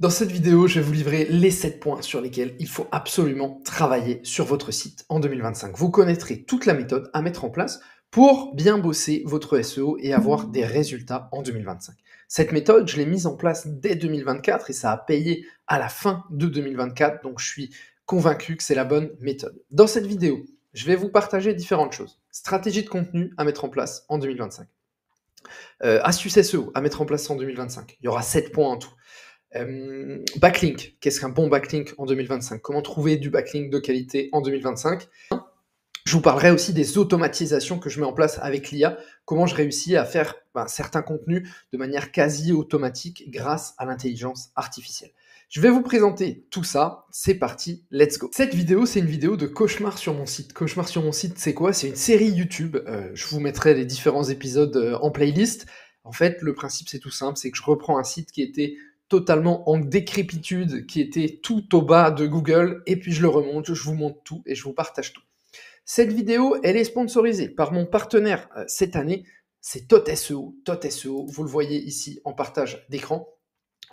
Dans cette vidéo, je vais vous livrer les 7 points sur lesquels il faut absolument travailler sur votre site en 2025. Vous connaîtrez toute la méthode à mettre en place pour bien bosser votre SEO et avoir des résultats en 2025. Cette méthode, je l'ai mise en place dès 2024 et ça a payé à la fin de 2024, donc je suis convaincu que c'est la bonne méthode. Dans cette vidéo, je vais vous partager différentes choses. Stratégie de contenu à mettre en place en 2025. Astuces SEO à mettre en place en 2025. Il y aura 7 points en tout. Backlink, qu'est-ce qu'un bon backlink en 2025? Comment trouver du backlink de qualité en 2025? Je vous parlerai aussi des automatisations que je mets en place avec l'IA, comment je réussis à faire certains contenus de manière quasi automatique grâce à l'intelligence artificielle. Je vais vous présenter tout ça, c'est parti, let's go. Cette vidéo, c'est une vidéo de Cauchemar sur mon site. Cauchemar sur mon site, c'est quoi? C'est une série YouTube, je vous mettrai les différents épisodes en playlist. En fait, le principe, c'est tout simple, c'est que je reprends un site qui était totalement en décrépitude, qui était tout au bas de Google, et puis je le remonte, je vous montre tout et je vous partage tout. Cette vidéo, elle est sponsorisée par mon partenaire cette année, c'est TOT-SEO. TOT-SEO, vous le voyez ici en partage d'écran.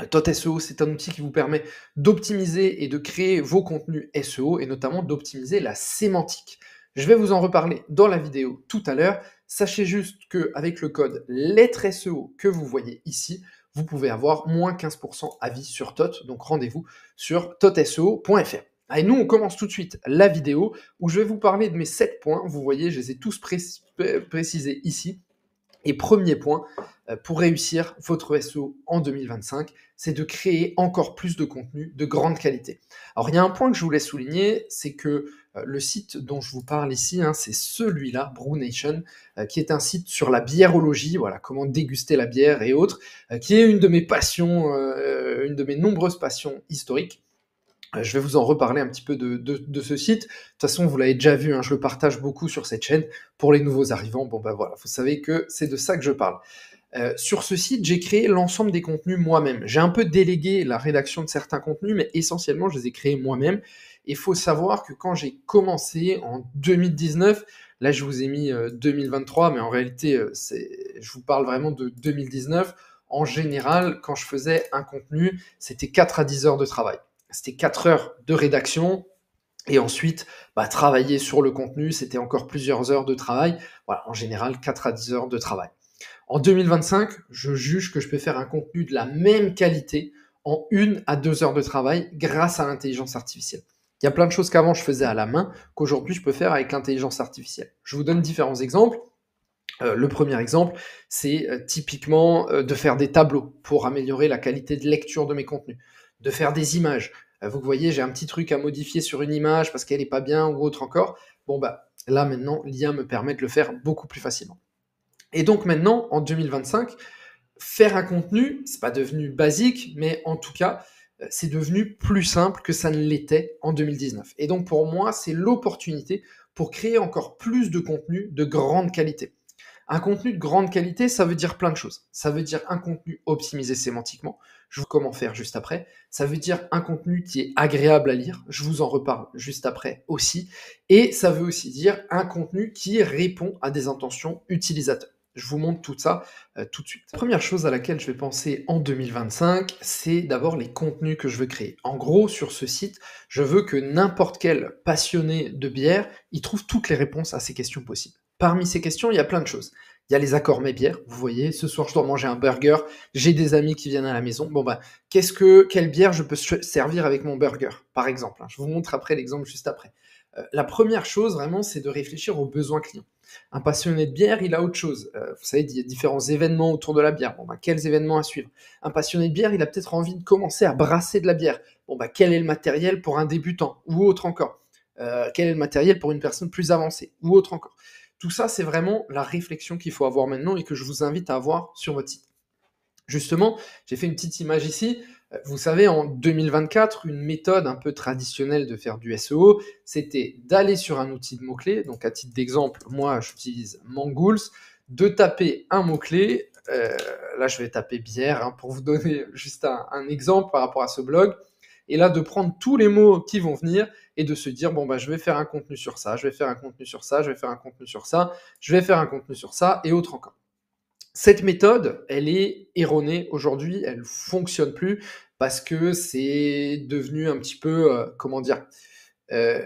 TOT-SEO, c'est un outil qui vous permet d'optimiser et de créer vos contenus SEO et notamment d'optimiser la sémantique. Je vais vous en reparler dans la vidéo tout à l'heure. Sachez juste qu'avec le code lettre SEO que vous voyez ici, vous pouvez avoir moins 15% à vie sur TOT, donc rendez-vous sur totseo.fr. Allez, nous on commence tout de suite la vidéo où je vais vous parler de mes 7 points. Vous voyez, je les ai tous précisés ici. Et premier point, pour réussir votre SEO en 2025, c'est de créer encore plus de contenu de grande qualité. Alors il y a un point que je voulais souligner, c'est que le site dont je vous parle ici, c'est celui-là, BrewNation, qui est un site sur la biérologie, voilà, comment déguster la bière et autres, qui est une de mes passions, une de mes nombreuses passions historiques. Je vais vous en reparler un petit peu de ce site. De toute façon, vous l'avez déjà vu, je le partage beaucoup sur cette chaîne. Pour les nouveaux arrivants, voilà, vous savez que c'est de ça que je parle. Sur ce site, j'ai créé l'ensemble des contenus moi-même. J'ai un peu délégué la rédaction de certains contenus, mais essentiellement, je les ai créés moi-même. Il faut savoir que quand j'ai commencé en 2019, là je vous ai mis 2023, mais en réalité, je vous parle vraiment de 2019. En général, quand je faisais un contenu, c'était 4 à 10 heures de travail. C'était 4 heures de rédaction, et ensuite, travailler sur le contenu, c'était encore plusieurs heures de travail. Voilà, en général, 4 à 10 heures de travail. En 2025, je juge que je peux faire un contenu de la même qualité en 1 à 2 heures de travail grâce à l'intelligence artificielle. Il y a plein de choses qu'avant je faisais à la main, qu'aujourd'hui je peux faire avec l'intelligence artificielle. Je vous donne différents exemples. Le premier exemple, c'est typiquement de faire des tableaux pour améliorer la qualité de lecture de mes contenus, de faire des images. Vous voyez, j'ai un petit truc à modifier sur une image parce qu'elle n'est pas bien ou autre encore. Là maintenant, l'IA me permet de le faire beaucoup plus facilement. Et donc maintenant, en 2025, faire un contenu, c'est pas devenu basique, mais en tout cas, c'est devenu plus simple que ça ne l'était en 2019. Et donc pour moi, c'est l'opportunité pour créer encore plus de contenu de grande qualité. Un contenu de grande qualité, ça veut dire plein de choses. Ça veut dire un contenu optimisé sémantiquement, je vous comment faire juste après. Ça veut dire un contenu qui est agréable à lire, je vous en reparle juste après aussi. Et ça veut aussi dire un contenu qui répond à des intentions utilisateurs. Je vous montre tout ça tout de suite. La première chose à laquelle je vais penser en 2025, c'est d'abord les contenus que je veux créer. En gros, sur ce site, je veux que n'importe quel passionné de bière, il trouve toutes les réponses à ces questions possibles. Parmi ces questions, il y a plein de choses. Il y a les accords mets bières, vous voyez, ce soir je dois manger un burger, j'ai des amis qui viennent à la maison, quelle bière je peux servir avec mon burger, par exemple. Je vous montre après l'exemple juste après. La première chose vraiment, c'est de réfléchir aux besoins clients. Un passionné de bière, il a autre chose. Vous savez, il y a différents événements autour de la bière. Quels événements à suivre? Un passionné de bière, il a peut-être envie de commencer à brasser de la bière. Quel est le matériel pour un débutant? Ou autre encore. Quel est le matériel pour une personne plus avancée? Ou autre encore. Tout ça, c'est vraiment la réflexion qu'il faut avoir maintenant et que je vous invite à avoir sur votre site. Justement, j'ai fait une petite image ici. Vous savez, en 2024, une méthode un peu traditionnelle de faire du SEO, c'était d'aller sur un outil de mots-clés. Donc, à titre d'exemple, moi, j'utilise Mangools, de taper un mot-clé. Là, je vais taper bière pour vous donner juste un exemple par rapport à ce blog. Et là, de prendre tous les mots qui vont venir et de se dire, je vais faire un contenu sur ça, je vais faire un contenu sur ça, je vais faire un contenu sur ça, je vais faire un contenu sur ça, et autre encore. Cette méthode, elle est erronée aujourd'hui, elle ne fonctionne plus. parce que c'est devenu un petit peu, comment dire? Heu,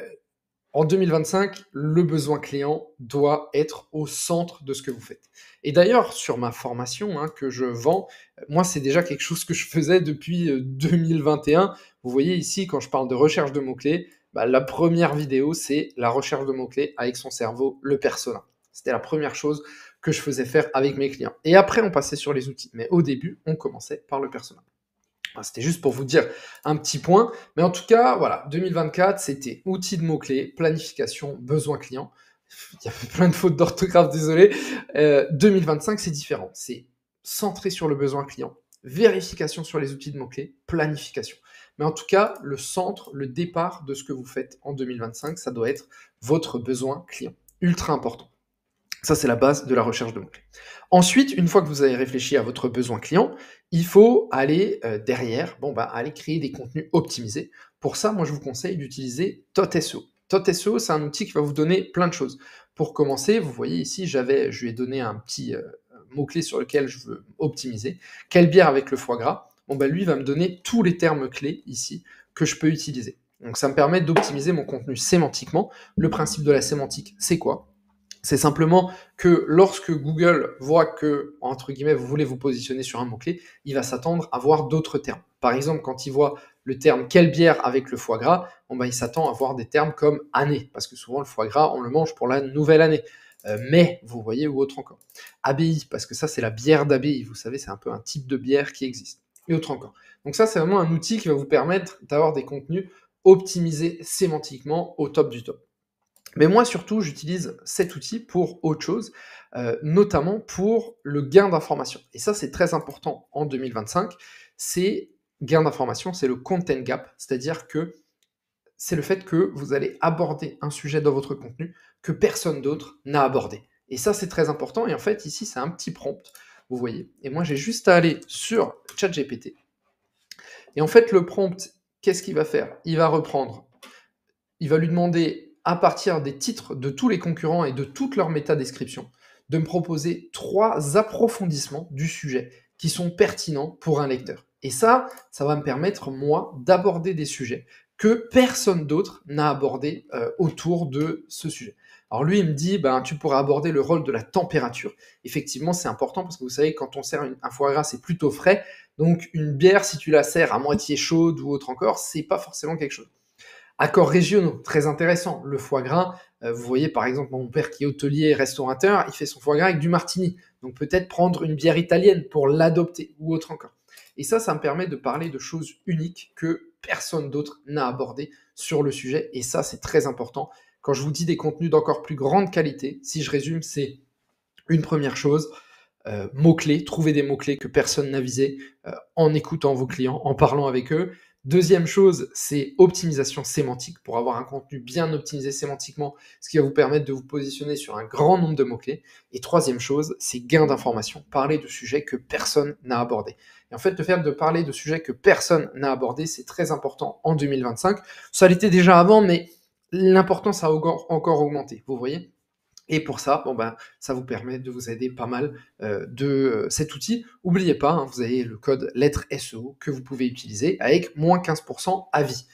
En 2025, le besoin client doit être au centre de ce que vous faites. Et d'ailleurs, sur ma formation, hein, que je vends, moi, c'est déjà quelque chose que je faisais depuis, 2021. Vous voyez ici, quand je parle de recherche de mots-clés, bah, la première vidéo, c'est la recherche de mots-clés avec son cerveau, le persona. C'était la première chose que je faisais faire avec mes clients. Et après, on passait sur les outils. Mais au début, on commençait par le persona. Voilà, c'était juste pour vous dire un petit point. Mais en tout cas, voilà, 2024, c'était outils de mots-clés, planification, besoin client. Il y a plein de fautes d'orthographe, désolé. 2025, c'est différent. C'est centré sur le besoin client, vérification sur les outils de mots-clés, planification. Mais en tout cas, le centre, le départ de ce que vous faites en 2025, ça doit être votre besoin client. Ultra important. Ça, c'est la base de la recherche de mots-clés. Ensuite, une fois que vous avez réfléchi à votre besoin client, il faut aller derrière, aller créer des contenus optimisés. Pour ça, moi, je vous conseille d'utiliser TotSEO. TotSEO, c'est un outil qui va vous donner plein de choses. Pour commencer, vous voyez ici, je lui ai donné un petit mot-clé sur lequel je veux optimiser. Quelle bière avec le foie gras? Lui va me donner tous les termes clés ici que je peux utiliser. Donc, ça me permet d'optimiser mon contenu sémantiquement. Le principe de la sémantique, c'est quoi? C'est simplement que lorsque Google voit que, entre guillemets, vous voulez vous positionner sur un mot-clé, il va s'attendre à voir d'autres termes. Par exemple, quand il voit le terme quelle bière avec le foie gras, il s'attend à voir des termes comme année, parce que souvent le foie gras, on le mange pour la nouvelle année. Mais, vous voyez, ou autre encore. Abbaye, parce que ça, c'est la bière d'abbaye. Vous savez, c'est un peu un type de bière qui existe. Et autre encore. Donc ça, c'est vraiment un outil qui va vous permettre d'avoir des contenus optimisés sémantiquement au top du top. Mais moi, surtout, j'utilise cet outil pour autre chose, notamment pour le gain d'information. Et ça, c'est très important en 2025. C'est gain d'information, c'est le content gap, c'est-à-dire que c'est le fait que vous allez aborder un sujet dans votre contenu que personne d'autre n'a abordé. Et ça, c'est très important. Et en fait, ici, c'est un petit prompt, vous voyez. Et moi, j'ai juste à aller sur ChatGPT. Et en fait, le prompt, qu'est-ce qu'il va faire? Il va reprendre, il va lui demander, à partir des titres de tous les concurrents et de toute leur métadescription, de me proposer 3 approfondissements du sujet qui sont pertinents pour un lecteur. Et ça va me permettre, moi, d'aborder des sujets que personne d'autre n'a abordé autour de ce sujet. Alors lui, il me dit, tu pourrais aborder le rôle de la température. Effectivement, c'est important parce que vous savez, quand on sert un foie gras, c'est plutôt frais. Donc une bière, si tu la sers à moitié chaude ou autre encore, c'est pas forcément quelque chose. Accords régionaux, très intéressant. Le foie gras, vous voyez par exemple mon père qui est hôtelier et restaurateur, il fait son foie gras avec du martini. Donc peut-être prendre une bière italienne pour l'adopter ou autre encore. Et ça me permet de parler de choses uniques que personne d'autre n'a abordées sur le sujet. Et ça, c'est très important. Quand je vous dis des contenus d'encore plus grande qualité, si je résume, c'est une première chose, mots-clés, trouver des mots-clés que personne n'a visés en écoutant vos clients, en parlant avec eux. Deuxième chose, c'est optimisation sémantique pour avoir un contenu bien optimisé sémantiquement, ce qui va vous permettre de vous positionner sur un grand nombre de mots-clés. Et troisième chose, c'est gain d'information, parler de sujets que personne n'a abordés. Et en fait, le fait de parler de sujets que personne n'a abordés, c'est très important en 2025. Ça l'était déjà avant, mais l'importance a encore augmenté, vous voyez. Et pour ça, ça vous permet de vous aider pas mal de cet outil. N'oubliez pas, vous avez le code lettre SEO que vous pouvez utiliser avec moins 15% à vie.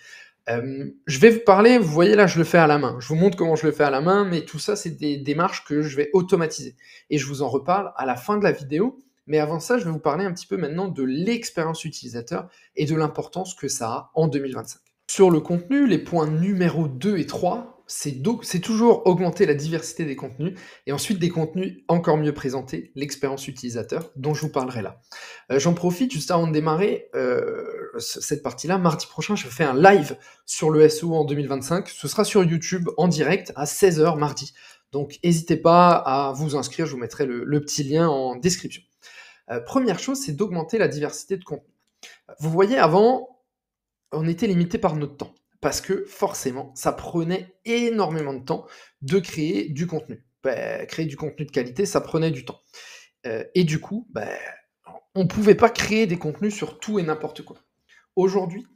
Je vais vous parler, vous voyez là, je le fais à la main. Je vous montre comment je le fais à la main, mais tout ça, c'est des démarches que je vais automatiser. Et je vous en reparle à la fin de la vidéo. Mais avant ça, je vais vous parler un petit peu maintenant de l'expérience utilisateur et de l'importance que ça a en 2025. Sur le contenu, les points numéro 2 et 3, c'est toujours augmenter la diversité des contenus et ensuite des contenus encore mieux présentés, l'expérience utilisateur dont je vous parlerai là. J'en profite juste avant de démarrer cette partie-là. Mardi prochain, je fais un live sur le SEO en 2025. Ce sera sur YouTube en direct à 16h mardi. Donc n'hésitez pas à vous inscrire, je vous mettrai le petit lien en description. Première chose, c'est d'augmenter la diversité de contenu. Vous voyez, avant, on était limité par notre temps. Parce que forcément, ça prenait énormément de temps de créer du contenu. Créer du contenu de qualité, ça prenait du temps. Et du coup, on ne pouvait pas créer des contenus sur tout et n'importe quoi. Aujourd'hui,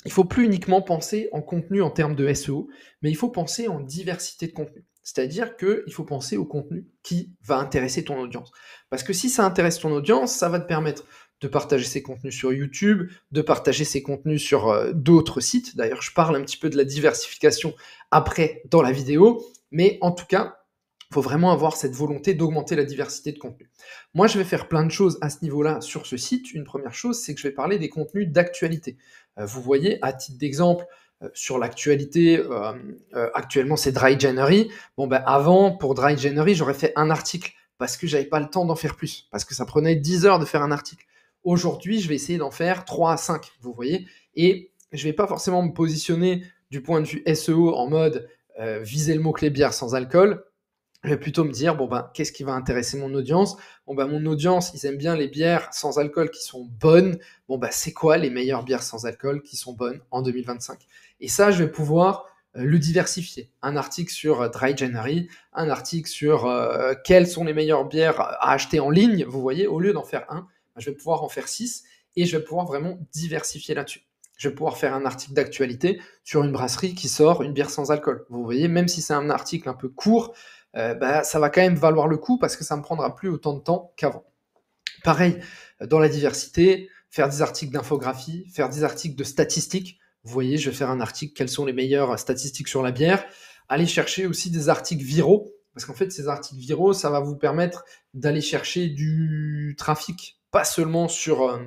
il ne faut plus uniquement penser en contenu en termes de SEO, mais il faut penser en diversité de contenu. C'est-à-dire qu'il faut penser au contenu qui va intéresser ton audience. Parce que si ça intéresse ton audience, ça va te permettre de partager ses contenus sur YouTube, de partager ses contenus sur d'autres sites. D'ailleurs, je parle un petit peu de la diversification après dans la vidéo, mais en tout cas, il faut vraiment avoir cette volonté d'augmenter la diversité de contenu. Moi, je vais faire plein de choses à ce niveau-là sur ce site. Une première chose, c'est que je vais parler des contenus d'actualité. Vous voyez, à titre d'exemple, sur l'actualité, actuellement, c'est Dry January. Bon, ben, avant, pour Dry January, j'aurais fait un article parce que j'avais pas le temps d'en faire plus, parce que ça prenait 10 heures de faire un article. Aujourd'hui, je vais essayer d'en faire 3 à 5, vous voyez, et je vais pas forcément me positionner du point de vue SEO en mode viser le mot-clé bière sans alcool. Je vais plutôt me dire, bon ben, qu'est-ce qui va intéresser mon audience? Bon ben, mon audience, ils aiment bien les bières sans alcool qui sont bonnes. Bon ben, c'est quoi les meilleures bières sans alcool qui sont bonnes en 2025? Et ça, je vais pouvoir le diversifier. Un article sur Dry January, un article sur quelles sont les meilleures bières à acheter en ligne, vous voyez, au lieu d'en faire un, je vais pouvoir en faire 6 et je vais pouvoir vraiment diversifier là-dessus. Je vais pouvoir faire un article d'actualité sur une brasserie qui sort une bière sans alcool. Vous voyez, même si c'est un article un peu court, ça va quand même valoir le coup parce que ça me prendra plus autant de temps qu'avant. Pareil, dans la diversité, faire des articles d'infographie, faire des articles de statistiques. Vous voyez, je vais faire un article, quelles sont les meilleures statistiques sur la bière. Aller chercher aussi des articles viraux, parce qu'en fait, ces articles viraux, ça va vous permettre d'aller chercher du trafic, pas seulement sur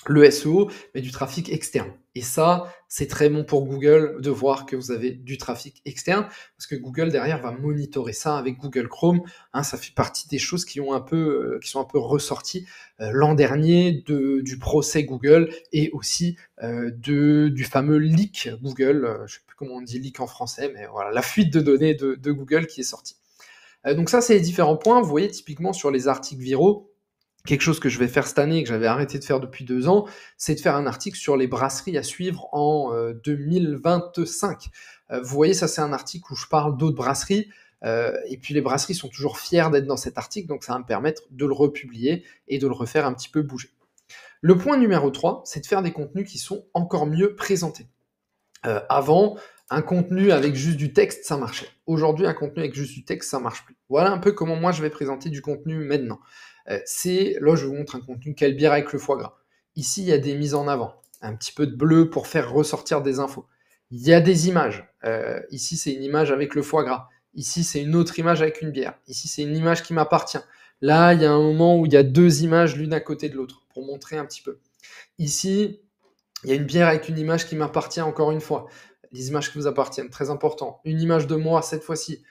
le SEO, mais du trafic externe. Et ça, c'est très bon pour Google de voir que vous avez du trafic externe, parce que Google derrière va monitorer ça avec Google Chrome. Hein, ça fait partie des choses qui sont un peu ressorties l'an dernier du procès Google et aussi du fameux leak Google. Je sais plus comment on dit leak en français, mais voilà, la fuite de données de Google qui est sortie. Donc ça, c'est les différents points. Vous voyez typiquement sur les articles viraux. Quelque chose que je vais faire cette année, que j'avais arrêté de faire depuis 2 ans, c'est de faire un article sur les brasseries à suivre en 2025. Vous voyez, ça c'est un article où je parle d'autres brasseries, et puis les brasseries sont toujours fières d'être dans cet article, donc ça va me permettre de le republier et de le refaire un petit peu bouger. Le point numéro 3, c'est de faire des contenus qui sont encore mieux présentés. Avant, un contenu avec juste du texte, ça marchait. Aujourd'hui, un contenu avec juste du texte, ça marche plus. Voilà un peu comment moi je vais présenter du contenu maintenant. Là, je vous montre un contenu quelle bière avec le foie gras. Ici, il y a des mises en avant, un petit peu de bleu pour faire ressortir des infos. Il y a des images. Ici, c'est une image avec le foie gras. Ici, c'est une autre image avec une bière. Ici, c'est une image qui m'appartient. Là, il y a un moment où il y a 2 images l'une à côté de l'autre pour montrer un petit peu. Ici, il y a une bière avec une image qui m'appartient encore une fois. Les images qui vous appartiennent, très important. Une image de moi cette fois-ci.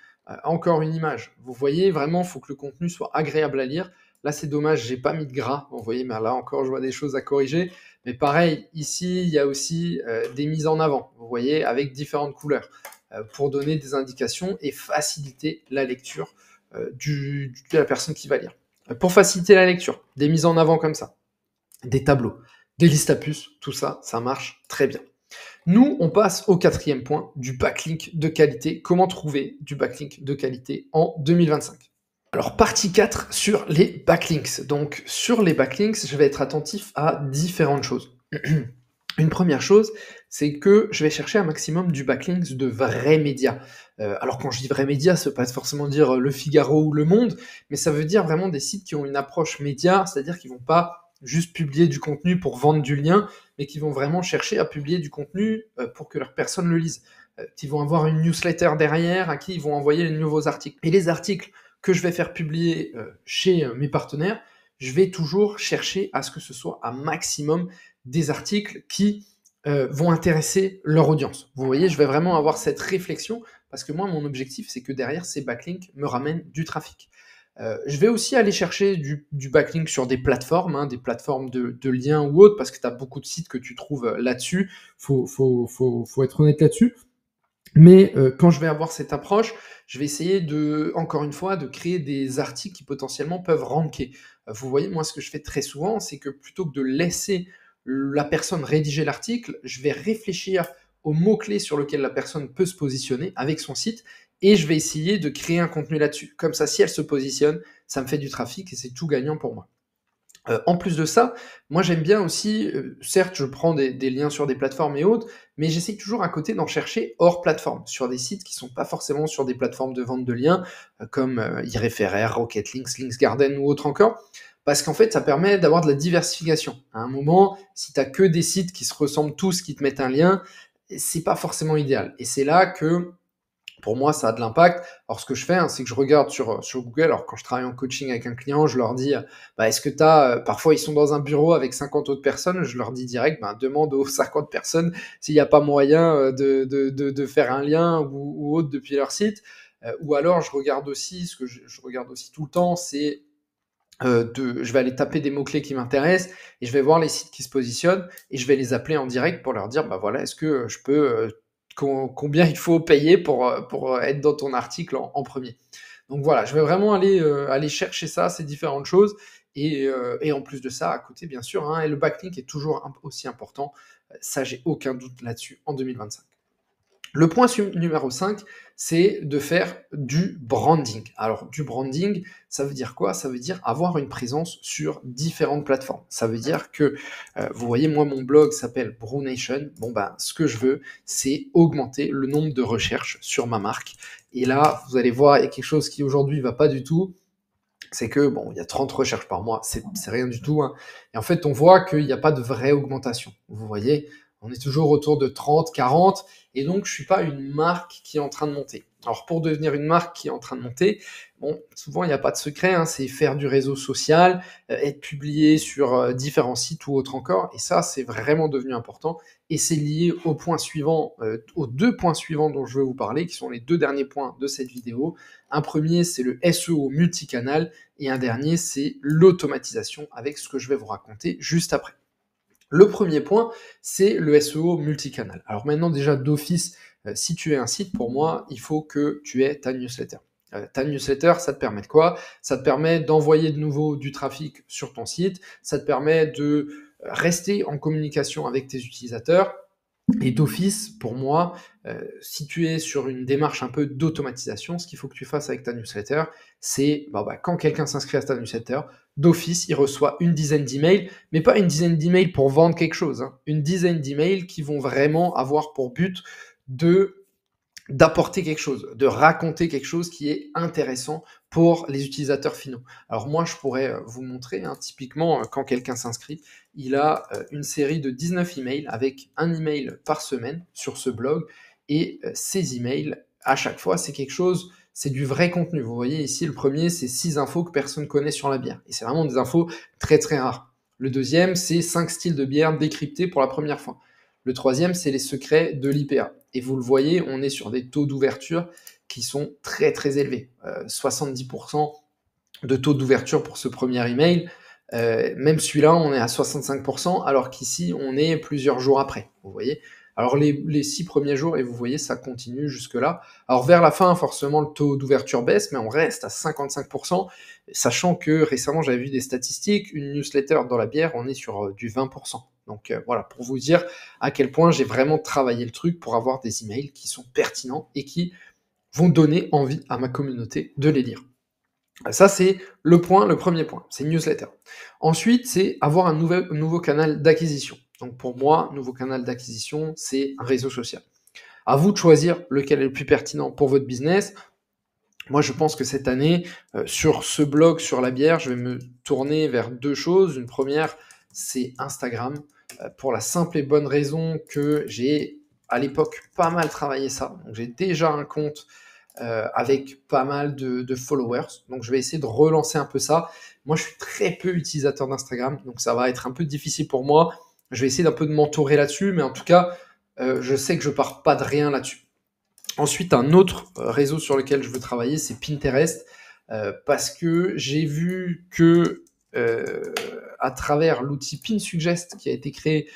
Encore une image. Vous voyez, vraiment, il faut que le contenu soit agréable à lire. Là, c'est dommage, j'ai pas mis de gras. Vous voyez, mais là encore, je vois des choses à corriger. Mais pareil, ici, il y a aussi des mises en avant, vous voyez, avec différentes couleurs, pour donner des indications et faciliter la lecture de la personne qui va lire. Pour faciliter la lecture, des mises en avant comme ça, des tableaux, des listes à puces, tout ça, ça marche très bien. Nous, on passe au 4e point, du backlink de qualité. Comment trouver du backlink de qualité en 2025 ? Alors, partie 4 sur les backlinks. Donc, sur les backlinks, je vais être attentif à différentes choses. Une première chose, c'est que je vais chercher un maximum du backlinks de vrais médias. Alors, quand je dis vrais médias, ça ne veut pas forcément dire Le Figaro ou Le Monde, mais ça veut dire vraiment des sites qui ont une approche média, c'est-à-dire qu'ils ne vont pas juste publier du contenu pour vendre du lien, mais qui vont vraiment chercher à publier du contenu pour que leurs personnes le lisent. Qui vont avoir une newsletter derrière, à qui ils vont envoyer les nouveaux articles. Et les articles que je vais faire publier chez mes partenaires, je vais toujours chercher à ce que ce soit un maximum des articles qui vont intéresser leur audience. Vous voyez, je vais vraiment avoir cette réflexion, parce que moi, mon objectif, c'est que derrière, ces backlinks me ramènent du trafic. Je vais aussi aller chercher du backlink sur des plateformes, des plateformes de liens ou autres, parce que tu as beaucoup de sites que tu trouves là-dessus. Faut être honnête là-dessus. Mais quand je vais avoir cette approche, je vais essayer encore une fois, de créer des articles qui potentiellement peuvent ranker. Vous voyez, moi, ce que je fais très souvent, c'est que plutôt que de laisser la personne rédiger l'article, je vais réfléchir aux mots-clés sur lesquels la personne peut se positionner avec son site, et je vais essayer de créer un contenu là-dessus. Comme ça, si elle se positionne, ça me fait du trafic et c'est tout gagnant pour moi. En plus de ça, moi j'aime bien aussi, certes je prends des liens sur des plateformes et autres, mais j'essaye toujours à côté d'en chercher hors plateforme, sur des sites qui sont pas forcément sur des plateformes de vente de liens, comme iReferrer, Rocket Links, Linksgarden ou autre encore, Parce qu'en fait, ça permet d'avoir de la diversification. À un moment, si tu as que des sites qui se ressemblent tous, qui te mettent un lien, c'est pas forcément idéal. Et c'est là que pour moi, ça a de l'impact. Alors, ce que je fais, c'est que je regarde sur Google. Alors, quand je travaille en coaching avec un client, je leur dis, bah, est-ce que tu as, parfois, ils sont dans un bureau avec 50 autres personnes. Je leur dis direct, bah, demande aux 50 personnes s'il n'y a pas moyen de faire un lien ou autre depuis leur site. Ou alors, je regarde aussi, ce que je regarde aussi tout le temps, c'est je vais aller taper des mots-clés qui m'intéressent et je vais voir les sites qui se positionnent et je vais les appeler en direct pour leur dire, bah voilà, est-ce que je peux, combien il faut payer pour être dans ton article en premier. Donc voilà, je vais vraiment aller chercher ça, ces différentes choses et en plus de ça, à côté, bien sûr, et le backlink est toujours aussi important. Ça, j'ai aucun doute là-dessus en 2025. Le point numéro 5, c'est de faire du branding. Alors, du branding, ça veut dire quoi? Ça veut dire avoir une présence sur différentes plateformes. Ça veut dire que, vous voyez, moi, mon blog s'appelle BrewNation. Bon, ben, ce que je veux, c'est augmenter le nombre de recherches sur ma marque. Et là, vous allez voir, il y a quelque chose qui aujourd'hui va pas du tout. C'est que, bon, il y a 30 recherches par mois, c'est rien du tout. Et en fait, on voit qu'il n'y a pas de vraie augmentation. Vous voyez, on est toujours autour de 30, 40, et donc je suis pas une marque qui est en train de monter. Alors pour devenir une marque qui est en train de monter, bon, souvent il n'y a pas de secret, c'est faire du réseau social, être publié sur différents sites ou autres encore, et ça c'est vraiment devenu important, et c'est lié au point suivant, aux 2 points suivants dont je vais vous parler, qui sont les 2 derniers points de cette vidéo. Un premier, c'est le SEO multicanal, et un dernier, c'est l'automatisation, avec ce que je vais vous raconter juste après. Le premier point, c'est le SEO multicanal. Alors maintenant déjà d'office, si tu es un site, pour moi, il faut que tu aies ta newsletter. Ta newsletter, ça te permet de quoi? Ça te permet d'envoyer de nouveau du trafic sur ton site, ça te permet de rester en communication avec tes utilisateurs, et d'office, pour moi, si tu es sur une démarche un peu d'automatisation, ce qu'il faut que tu fasses avec ta newsletter, c'est quand quelqu'un s'inscrit à ta newsletter, d'office, il reçoit une dizaine d'emails, mais pas une dizaine d'emails pour vendre quelque chose, une dizaine d'emails qui vont vraiment avoir pour but d'apporter quelque chose, de raconter quelque chose qui est intéressant pour les utilisateurs finaux. Alors moi, je pourrais vous montrer, typiquement, quand quelqu'un s'inscrit, il a une série de 19 emails avec un email par semaine sur ce blog, et ces emails, à chaque fois, c'est quelque chose, c'est du vrai contenu. Vous voyez ici, le premier, c'est 6 infos que personne connaît sur la bière, et c'est vraiment des infos très très rares. Le deuxième, c'est 5 styles de bière décryptés pour la première fois. Le troisième, c'est les secrets de l'IPA. Et vous le voyez, on est sur des taux d'ouverture qui sont très très élevés. 70% de taux d'ouverture pour ce premier email. Même celui-là, on est à 65%, alors qu'ici, on est plusieurs jours après. Vous voyez? Alors les 6 premiers jours, et vous voyez, ça continue jusque-là. Alors vers la fin, forcément, le taux d'ouverture baisse, mais on reste à 55%, sachant que récemment, j'avais vu des statistiques, une newsletter dans la bière, on est sur du 20%. Donc voilà, pour vous dire à quel point j'ai vraiment travaillé le truc pour avoir des emails qui sont pertinents et qui vont donner envie à ma communauté de les lire. Ça, c'est le premier point, c'est newsletter. Ensuite, c'est avoir un nouveau canal d'acquisition. Donc pour moi, nouveau canal d'acquisition, c'est un réseau social. À vous de choisir lequel est le plus pertinent pour votre business. Moi, je pense que cette année, sur ce blog, sur la bière, je vais me tourner vers 2 choses. Une première, c'est Instagram, pour la simple et bonne raison que j'ai, à l'époque, pas mal travaillé ça. Donc j'ai déjà un compte avec pas mal de followers. Donc je vais essayer de relancer un peu ça. Moi, je suis très peu utilisateur d'Instagram, donc ça va être un peu difficile pour moi. Je vais essayer d'un peu de m'entourer là-dessus, mais en tout cas, je sais que je pars pas de rien là-dessus. Ensuite, un autre réseau sur lequel je veux travailler, c'est Pinterest, parce que j'ai vu que à travers l'outil PinSuggest qui a été créé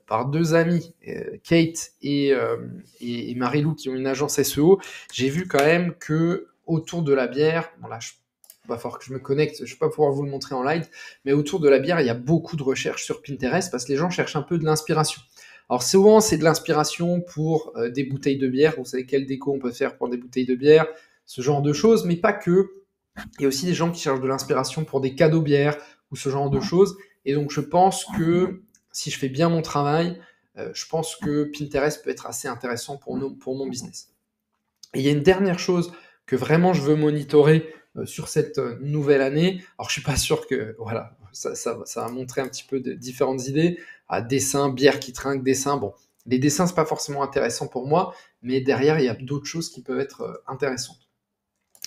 par 2 amis, Kate et Marilou, qui ont une agence SEO, j'ai vu quand même que autour de la bière, bon là, il va falloir que je me connecte, je ne vais pas pouvoir vous le montrer en live, mais autour de la bière, il y a beaucoup de recherches sur Pinterest parce que les gens cherchent un peu de l'inspiration. Alors souvent, c'est de l'inspiration pour des bouteilles de bière. Vous savez quelle déco on peut faire pour des bouteilles de bière, ce genre de choses, mais pas que. Il y a aussi des gens qui cherchent de l'inspiration pour des cadeaux bières ou ce genre de choses. Et donc, je pense que si je fais bien mon travail, je pense que Pinterest peut être assez intéressant pour mon business. Et il y a une dernière chose que vraiment je veux monitorer sur cette nouvelle année. Alors, je suis pas sûr que, voilà, ça va montrer un petit peu de différentes idées. Dessin, bière qui trinque, dessin. Bon, les dessins, c'est pas forcément intéressant pour moi, mais derrière, il y a d'autres choses qui peuvent être intéressantes.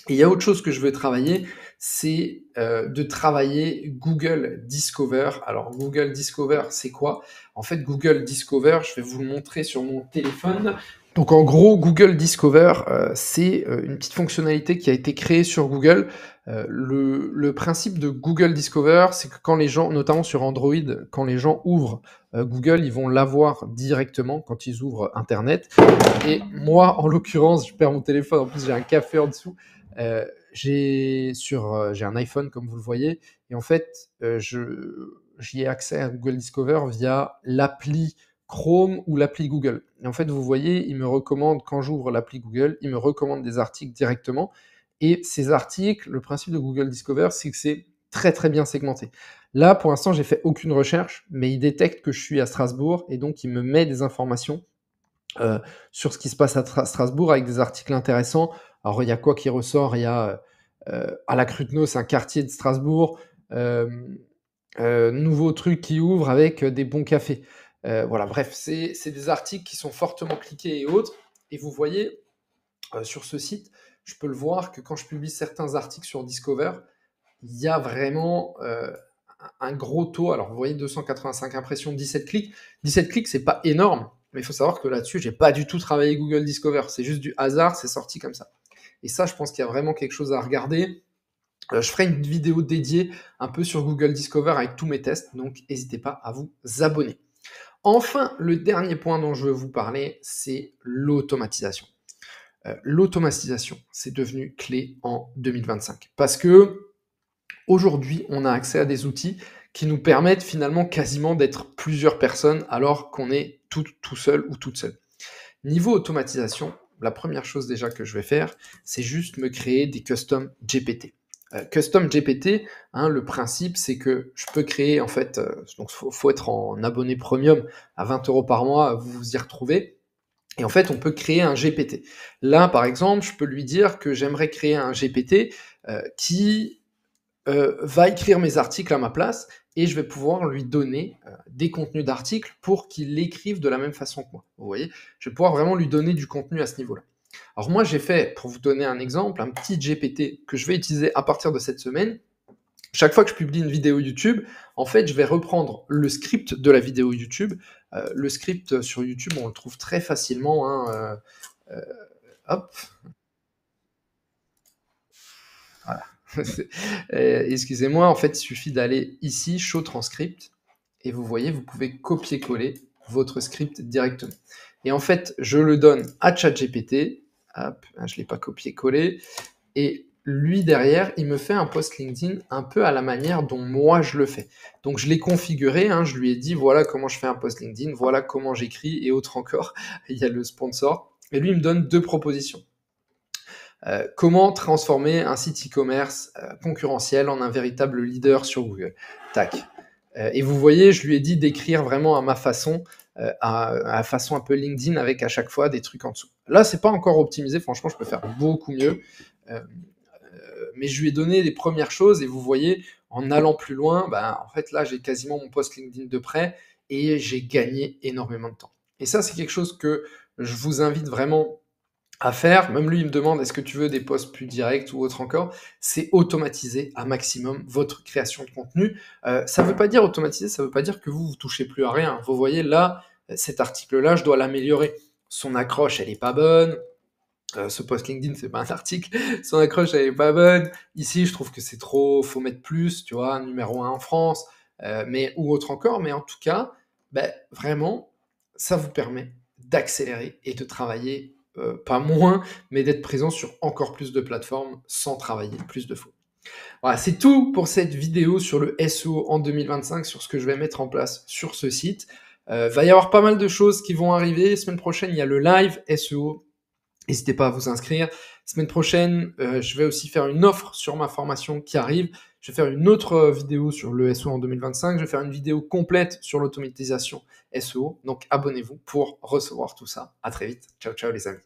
Et il y a autre chose que je veux travailler, c'est de travailler Google Discover. Alors Google Discover, c'est quoi? En fait, Google Discover, je vais vous le montrer sur mon téléphone. Donc en gros, Google Discover, c'est une petite fonctionnalité qui a été créée sur Google. Le principe de Google Discover, c'est que quand les gens, notamment sur Android, quand les gens ouvrent Google, ils vont l'avoir directement quand ils ouvrent Internet. Et moi, en l'occurrence, je perds mon téléphone, en plus j'ai un café en dessous. J'ai un iPhone, comme vous le voyez, et en fait, j'y ai accès à Google Discover via l'appli Chrome ou l'appli Google. Et en fait, vous voyez, il me recommande, quand j'ouvre l'appli Google, il me recommande des articles directement. Et ces articles, le principe de Google Discover, c'est que c'est très très bien segmenté. Là, pour l'instant, j'ai fait aucune recherche, mais il détecte que je suis à Strasbourg et donc il me met des informations sur ce qui se passe à Strasbourg avec des articles intéressants. Alors, il y a quoi qui ressort? Il y a à la Cruteno, c'est un quartier de Strasbourg. Nouveau truc qui ouvre avec des bons cafés. Voilà, bref, c'est des articles qui sont fortement cliqués et autres. Et vous voyez, sur ce site, je peux le voir que quand je publie certains articles sur Discover, il y a vraiment un gros taux. Alors, vous voyez, 285 impressions, 17 clics. 17 clics, c'est pas énorme, mais il faut savoir que là-dessus, j'ai pas du tout travaillé Google Discover. C'est juste du hasard, c'est sorti comme ça. Et ça, je pense qu'il y a vraiment quelque chose à regarder. Je ferai une vidéo dédiée un peu sur Google Discover avec tous mes tests, donc n'hésitez pas à vous abonner. Enfin, le dernier point dont je veux vous parler, c'est l'automatisation. L'automatisation, c'est devenu clé en 2025 parce que aujourd'hui, on a accès à des outils qui nous permettent finalement quasiment d'être plusieurs personnes alors qu'on est tout seul ou toute seule. Niveau automatisation, la première chose déjà que je vais faire, c'est juste me créer des custom GPT. Custom GPT, le principe, c'est que je peux créer, en fait, donc faut être en abonné premium à 20 € par mois, vous vous y retrouvez. Et en fait, on peut créer un GPT. Là, par exemple, je peux lui dire que j'aimerais créer un GPT qui va écrire mes articles à ma place et je vais pouvoir lui donner des contenus d'articles pour qu'il l'écrive de la même façon que moi. Vous voyez, je vais pouvoir vraiment lui donner du contenu à ce niveau-là. Alors moi, j'ai fait, pour vous donner un exemple, un petit GPT que je vais utiliser à partir de cette semaine. Chaque fois que je publie une vidéo YouTube, en fait, je vais reprendre le script de la vidéo YouTube. Le script sur YouTube, on le trouve très facilement. Hop, voilà. Excusez-moi, en fait, il suffit d'aller ici, Show Transcript, et vous voyez, vous pouvez copier-coller votre script directement. Et en fait, je le donne à ChatGPT. Hop, je ne l'ai pas copié-collé. Et lui, derrière, il me fait un post LinkedIn un peu à la manière dont moi je le fais. Donc, je l'ai configuré, je lui ai dit, voilà comment je fais un post LinkedIn, voilà comment j'écris, et autre encore. Il y a le sponsor. Et lui, il me donne 2 propositions. Comment transformer un site e-commerce concurrentiel en un véritable leader sur Google. Tac. Et vous voyez, je lui ai dit d'écrire vraiment à ma façon, à façon un peu LinkedIn avec à chaque fois des trucs en dessous. Là, c'est pas encore optimisé, franchement, je peux faire beaucoup mieux. Mais je lui ai donné les premières choses et vous voyez, en allant plus loin, en fait, là, j'ai quasiment mon post LinkedIn de près et j'ai gagné énormément de temps. Et ça, c'est quelque chose que je vous invite vraiment à faire. Même lui, il me demande est-ce que tu veux des posts plus directs ou autre encore. C'est automatiser à maximum votre création de contenu. Ça ne veut pas dire automatiser, ça ne veut pas dire que vous touchez plus à rien. Vous voyez là, cet article-là, je dois l'améliorer. Son accroche, elle n'est pas bonne. Ce post LinkedIn, c'est pas un article. Son accroche, elle est pas bonne. Ici, je trouve que c'est trop, faut mettre plus, tu vois, numéro 1 en France, ou autre encore. Mais en tout cas, vraiment, ça vous permet d'accélérer et de travailler pas moins, mais d'être présent sur encore plus de plateformes sans travailler plus de fois. Voilà, c'est tout pour cette vidéo sur le SEO en 2025, sur ce que je vais mettre en place sur ce site. Va y avoir pas mal de choses qui vont arriver. Semaine prochaine, il y a le live SEO. N'hésitez pas à vous inscrire. Semaine prochaine, je vais aussi faire une offre sur ma formation qui arrive. Je vais faire une autre vidéo sur le SEO en 2025. Je vais faire une vidéo complète sur l'automatisation SEO. Donc abonnez-vous pour recevoir tout ça. À très vite. Ciao, ciao les amis.